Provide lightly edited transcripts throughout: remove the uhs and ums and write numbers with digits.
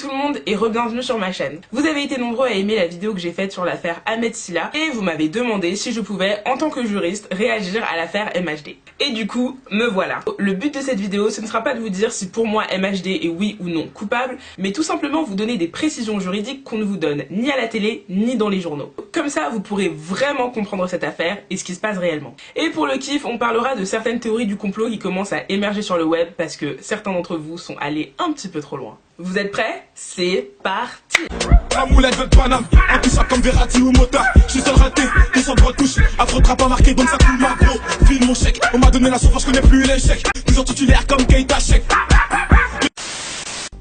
tout le monde et re-bienvenue sur ma chaîne. Vous avez été nombreux à aimer la vidéo que j'ai faite sur l'affaire Ahmed Sylla et vous m'avez demandé si je pouvais, en tant que juriste, réagir à l'affaire MHD. Et du coup, me voilà. Le but de cette vidéo, ce ne sera pas de vous dire si pour moi MHD est oui ou non coupable, mais tout simplement vous donner des précisions juridiques qu'on ne vous donne ni à la télé, ni dans les journaux. Comme ça, vous pourrez vraiment comprendre cette affaire et ce qui se passe réellement. Et pour le kiff, on parlera de certaines théories du complot qui commencent à émerger sur le web parce que certains d'entre vous sont allés un petit peu trop loin. Vous êtes prêts? C'est parti! La moulette veut de Paname, intouchable comme Verratti ou Mota. Je suis seul raté, ils sont droit touche. Afro trap pas marqué donc ça coule ma gros. File mon chèque, on m'a donné la sauce, je connais plus l'échec. Toujours titulaire comme Keita Chèque.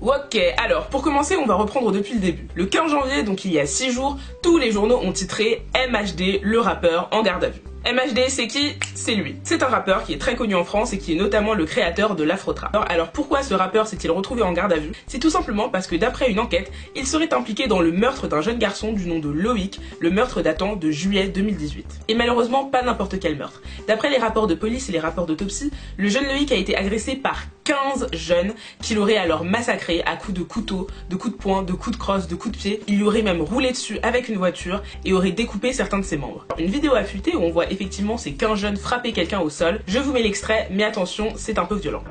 Ok, alors pour commencer on va reprendre depuis le début. Le 15 janvier, donc il y a 6 jours, tous les journaux ont titré MHD, le rappeur, en garde à vue. MHD, c'est qui? C'est lui. C'est un rappeur qui est très connu en France et qui est notamment le créateur de l'afro-trap. Alors pourquoi ce rappeur s'est-il retrouvé en garde à vue? C'est tout simplement parce que d'après une enquête, il serait impliqué dans le meurtre d'un jeune garçon du nom de Loïc, le meurtre datant de juillet 2018. Et malheureusement, pas n'importe quel meurtre. D'après les rapports de police et les rapports d'autopsie, le jeune Loïc a été agressé par 15 jeunes qui l'auraient alors massacré à coups de couteau, de coups de poing, de coups de crosse, de coups de pied. Il lui aurait même roulé dessus avec une voiture et aurait découpé certains de ses membres. Une vidéo a fuité où on voit effectivement ces 15 jeunes frapper quelqu'un au sol. Je vous mets l'extrait, mais attention, c'est un peu violent.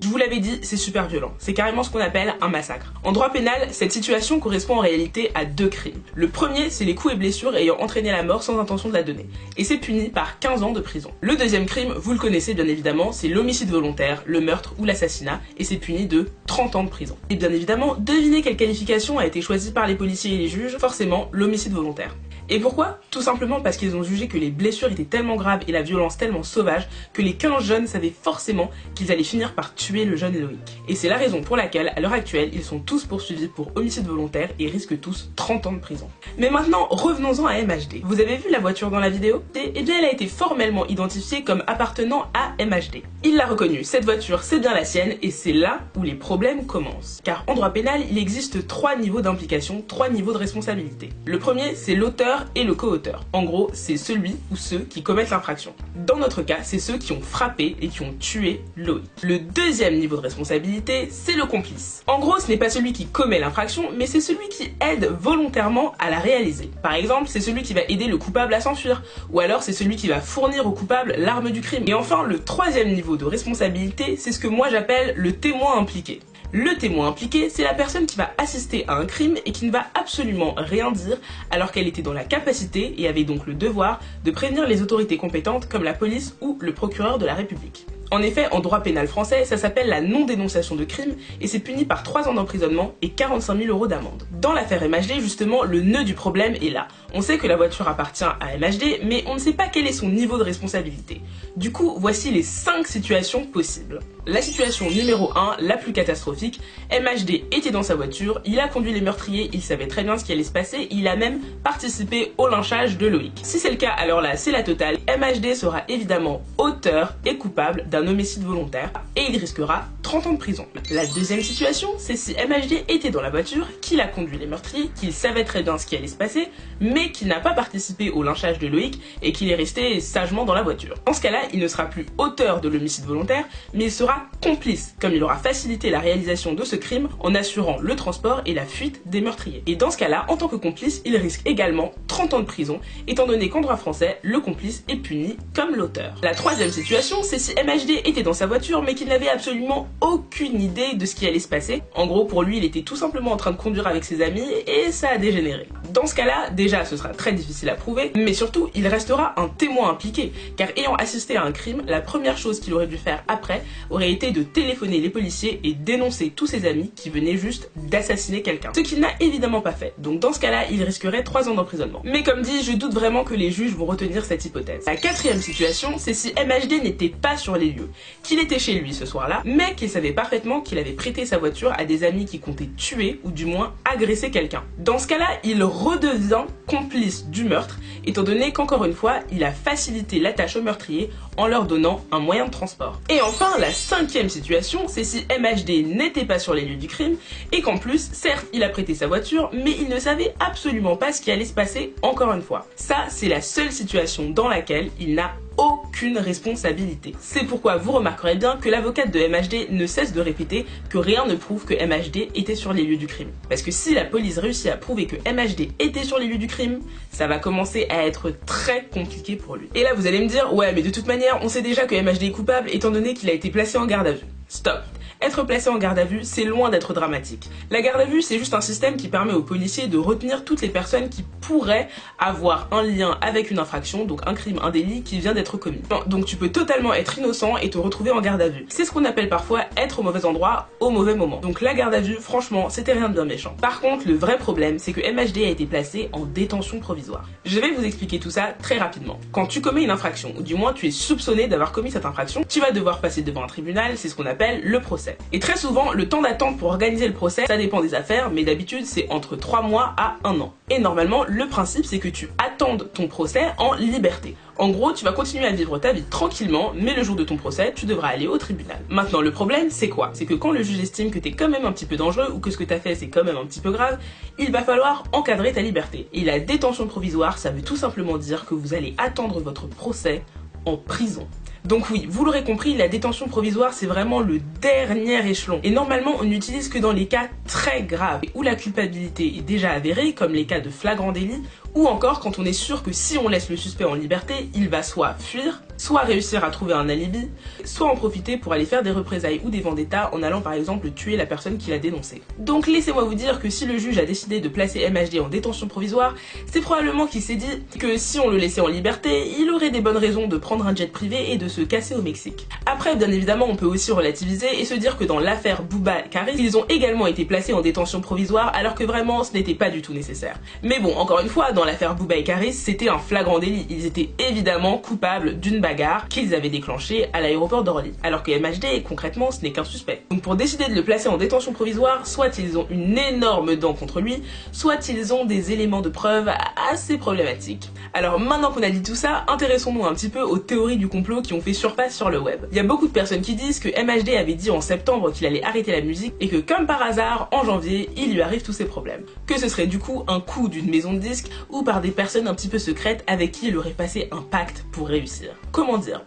Je vous l'avais dit, c'est super violent. C'est carrément ce qu'on appelle un massacre. En droit pénal, cette situation correspond en réalité à 2 crimes. Le premier, c'est les coups et blessures ayant entraîné la mort sans intention de la donner. Et c'est puni par 15 ans de prison. Le deuxième crime, vous le connaissez bien évidemment, c'est l'homicide volontaire, le meurtre ou l'assassinat, et c'est puni de 30 ans de prison. Et bien évidemment, devinez quelle qualification a été choisie par les policiers et les juges? Forcément, l'homicide volontaire. Et pourquoi? Tout simplement parce qu'ils ont jugé que les blessures étaient tellement graves et la violence tellement sauvage que les 15 jeunes savaient forcément qu'ils allaient finir par tuer le jeune Loïc. Et c'est la raison pour laquelle, à l'heure actuelle, ils sont tous poursuivis pour homicide volontaire et risquent tous 30 ans de prison. Mais maintenant, revenons-en à MHD. Vous avez vu la voiture dans la vidéo? Eh bien, elle a été formellement identifiée comme appartenant à MHD. Il l'a reconnue, cette voiture, c'est bien la sienne, et c'est là où les problèmes commencent. Car en droit pénal, il existe 3 niveaux d'implication, 3 niveaux de responsabilité. Le premier, c'est l'auteur et le co-auteur. En gros, c'est celui ou ceux qui commettent l'infraction. Dans notre cas, c'est ceux qui ont frappé et qui ont tué Loïc. Le deuxième niveau de responsabilité, c'est le complice. En gros, ce n'est pas celui qui commet l'infraction, mais c'est celui qui aide volontairement à la réaliser. Par exemple, c'est celui qui va aider le coupable à s'enfuir, ou alors c'est celui qui va fournir au coupable l'arme du crime. Et enfin, le troisième niveau de responsabilité, c'est ce que moi j'appelle le témoin impliqué. Le témoin impliqué, c'est la personne qui va assister à un crime et qui ne va absolument rien dire alors qu'elle était dans la capacité et avait donc le devoir de prévenir les autorités compétentes comme la police ou le procureur de la République. En effet, en droit pénal français, ça s'appelle la non-dénonciation de crime et c'est puni par 3 ans d'emprisonnement et 45 000 € d'amende. Dans l'affaire MHD, justement, le nœud du problème est là. On sait que la voiture appartient à MHD, mais on ne sait pas quel est son niveau de responsabilité. Du coup, voici les 5 situations possibles. La situation numéro 1, la plus catastrophique, MHD était dans sa voiture, il a conduit les meurtriers, il savait très bien ce qui allait se passer, il a même participé au lynchage de Loïc. Si c'est le cas, alors là, c'est la totale. MHD sera évidemment auteur et coupable d'un homicide volontaire et il risquera 30 ans de prison. La deuxième situation, c'est si MHD était dans la voiture, qu'il a conduit les meurtriers, qu'il savait très bien ce qui allait se passer, mais qu'il n'a pas participé au lynchage de Loïc et qu'il est resté sagement dans la voiture. Dans ce cas-là, il ne sera plus auteur de l'homicide volontaire, mais il sera complice, comme il aura facilité la réalisation de ce crime en assurant le transport et la fuite des meurtriers. Et dans ce cas-là, en tant que complice, il risque également 30 ans de prison, étant donné qu'en droit français, le complice est puni comme l'auteur. La troisième situation, c'est si MHD était dans sa voiture, mais qu'il n'avait absolument aucune idée de ce qui allait se passer. En gros, pour lui, il était tout simplement en train de conduire avec ses amis et ça a dégénéré. Dans ce cas-là, déjà, ce sera très difficile à prouver, mais surtout, il restera un témoin impliqué, car ayant assisté à un crime, la première chose qu'il aurait dû faire après aurait été de téléphoner les policiers et dénoncer tous ses amis qui venaient juste d'assassiner quelqu'un. Ce qu'il n'a évidemment pas fait. Donc dans ce cas-là, il risquerait 3 ans d'emprisonnement. Mais comme dit, je doute vraiment que les juges vont retenir cette hypothèse. La quatrième situation, c'est si MHD n'était pas sur les lieux, qu'il était chez lui ce soir-là, mais qu'il savait parfaitement qu'il avait prêté sa voiture à des amis qui comptaient tuer ou du moins agresser quelqu'un. Dans ce cas-là, il redevient complice du meurtre, étant donné qu'encore une fois, il a facilité la tâche aux meurtriers en leur donnant un moyen de transport. Et enfin, la cinquième situation, c'est si MHD n'était pas sur les lieux du crime et qu'en plus, certes, il a prêté sa voiture, mais il ne savait absolument pas ce qui allait se passer encore une fois. Ça, c'est la seule situation dans laquelle il n'a aucune responsabilité. C'est pourquoi vous remarquerez bien que l'avocate de MHD ne cesse de répéter que rien ne prouve que MHD était sur les lieux du crime. Parce que si la police réussit à prouver que MHD était sur les lieux du crime, ça va commencer à être très compliqué pour lui. Et là vous allez me dire, ouais mais de toute manière on sait déjà que MHD est coupable étant donné qu'il a été placé en garde à vue. Stop. Être placé en garde à vue, c'est loin d'être dramatique. La garde à vue, c'est juste un système qui permet aux policiers de retenir toutes les personnes qui pourraient avoir un lien avec une infraction, donc un crime, un délit qui vient d'être commis. Donc tu peux totalement être innocent et te retrouver en garde à vue. C'est ce qu'on appelle parfois être au mauvais endroit, au mauvais moment. Donc la garde à vue, franchement, c'était rien de bien méchant. Par contre, le vrai problème, c'est que MHD a été placé en détention provisoire. Je vais vous expliquer tout ça très rapidement. Quand tu commets une infraction, ou du moins tu es soupçonné d'avoir commis cette infraction, tu vas devoir passer devant un tribunal, c'est ce qu'on appelle le procès. Et très souvent, le temps d'attente pour organiser le procès, ça dépend des affaires, mais d'habitude c'est entre 3 mois à 1 an. Et normalement, le principe c'est que tu attendes ton procès en liberté. En gros, tu vas continuer à vivre ta vie tranquillement, mais le jour de ton procès, tu devras aller au tribunal. Maintenant, le problème, c'est quoi? C'est que quand le juge estime que t'es quand même un petit peu dangereux, ou que ce que t'as fait, c'est quand même un petit peu grave, il va falloir encadrer ta liberté. Et la détention provisoire, ça veut tout simplement dire que vous allez attendre votre procès en prison. Donc oui, vous l'aurez compris, la détention provisoire, c'est vraiment le dernier échelon. Et normalement, on n'utilise que dans les cas très graves, où la culpabilité est déjà avérée, comme les cas de flagrant délit, ou encore quand on est sûr que si on laisse le suspect en liberté, il va soit fuir, soit réussir à trouver un alibi, soit en profiter pour aller faire des représailles ou des vendettas en allant par exemple tuer la personne qui l'a dénoncé. Donc laissez-moi vous dire que si le juge a décidé de placer MHD en détention provisoire, c'est probablement qu'il s'est dit que si on le laissait en liberté, il aurait des bonnes raisons de prendre un jet privé et de se casser au Mexique. Après, bien évidemment, on peut aussi relativiser et se dire que dans l'affaire Bouba Karis, ils ont également été placés en détention provisoire alors que vraiment ce n'était pas du tout nécessaire. Mais bon, encore une fois, dans l'affaire Bouba et Karis, c'était un flagrant délit. Ils étaient évidemment coupables d'une bagarre qu'ils avaient déclenchée à l'aéroport d'Orly. Alors que MHD, concrètement, ce n'est qu'un suspect. Donc pour décider de le placer en détention provisoire, soit ils ont une énorme dent contre lui, soit ils ont des éléments de preuve assez problématiques. Alors maintenant qu'on a dit tout ça, intéressons-nous un petit peu aux théories du complot qui ont fait surface sur le web. Il y a beaucoup de personnes qui disent que MHD avait dit en septembre qu'il allait arrêter la musique et que comme par hasard, en janvier, il lui arrive tous ces problèmes. Que ce serait du coup un coup d'une maison de disques ou par des personnes un petit peu secrètes avec qui il aurait passé un pacte pour réussir. Comment dire,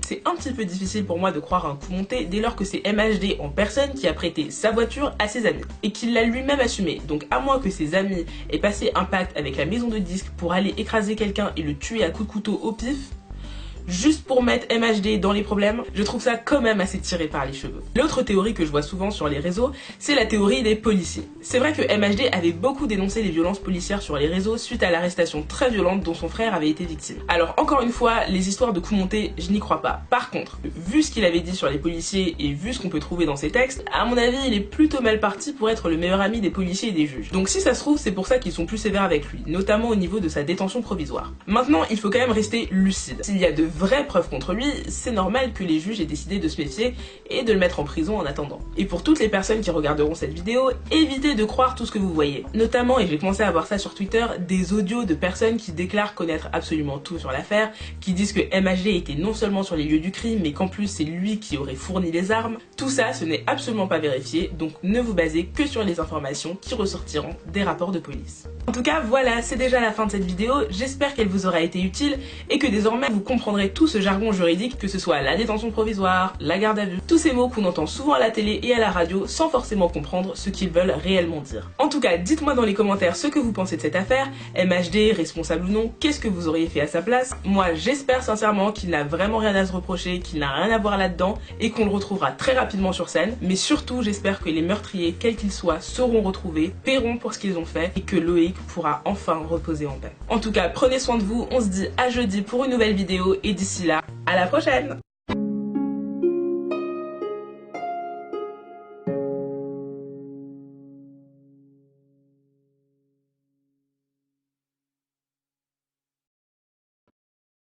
c'est un petit peu difficile pour moi de croire un coup monté dès lors que c'est MHD en personne qui a prêté sa voiture à ses amis et qu'il l'a lui-même assumé. Donc à moins que ses amis aient passé un pacte avec la maison de disques pour aller écraser quelqu'un et le tuer à coups de couteau au pif, juste pour mettre MHD dans les problèmes, je trouve ça quand même assez tiré par les cheveux. L'autre théorie que je vois souvent sur les réseaux, c'est la théorie des policiers. C'est vrai que MHD avait beaucoup dénoncé les violences policières sur les réseaux suite à l'arrestation très violente dont son frère avait été victime. Alors encore une fois, les histoires de coups montés, je n'y crois pas. Par contre, vu ce qu'il avait dit sur les policiers et vu ce qu'on peut trouver dans ses textes, à mon avis, il est plutôt mal parti pour être le meilleur ami des policiers et des juges. Donc si ça se trouve, c'est pour ça qu'ils sont plus sévères avec lui, notamment au niveau de sa détention provisoire. Maintenant, il faut quand même rester lucide. S'il y a de vraies preuves contre lui, c'est normal que les juges aient décidé de se méfier et de le mettre en prison en attendant. Et pour toutes les personnes qui regarderont cette vidéo, évitez de croire tout ce que vous voyez. Notamment, et j'ai commencé à voir ça sur Twitter, des audios de personnes qui déclarent connaître absolument tout sur l'affaire, qui disent que MHD était non seulement sur les lieux du crime, mais qu'en plus c'est lui qui aurait fourni les armes. Tout ça, ce n'est absolument pas vérifié, donc ne vous basez que sur les informations qui ressortiront des rapports de police. En tout cas, voilà, c'est déjà la fin de cette vidéo, j'espère qu'elle vous aura été utile et que désormais vous comprendrez tout ce jargon juridique, que ce soit la détention provisoire, la garde à vue, tous ces mots qu'on entend souvent à la télé et à la radio sans forcément comprendre ce qu'ils veulent réellement dire. En tout cas, dites-moi dans les commentaires ce que vous pensez de cette affaire, MHD, responsable ou non, qu'est-ce que vous auriez fait à sa place? Moi, j'espère sincèrement qu'il n'a vraiment rien à se reprocher, qu'il n'a rien à voir là-dedans et qu'on le retrouvera très rapidement sur scène, mais surtout, j'espère que les meurtriers, quels qu'ils soient, seront retrouvés, paieront pour ce qu'ils ont fait et que Loïc pourra enfin reposer en paix. En tout cas, prenez soin de vous, on se dit à jeudi pour une nouvelle vidéo et d'ici là, à la prochaine!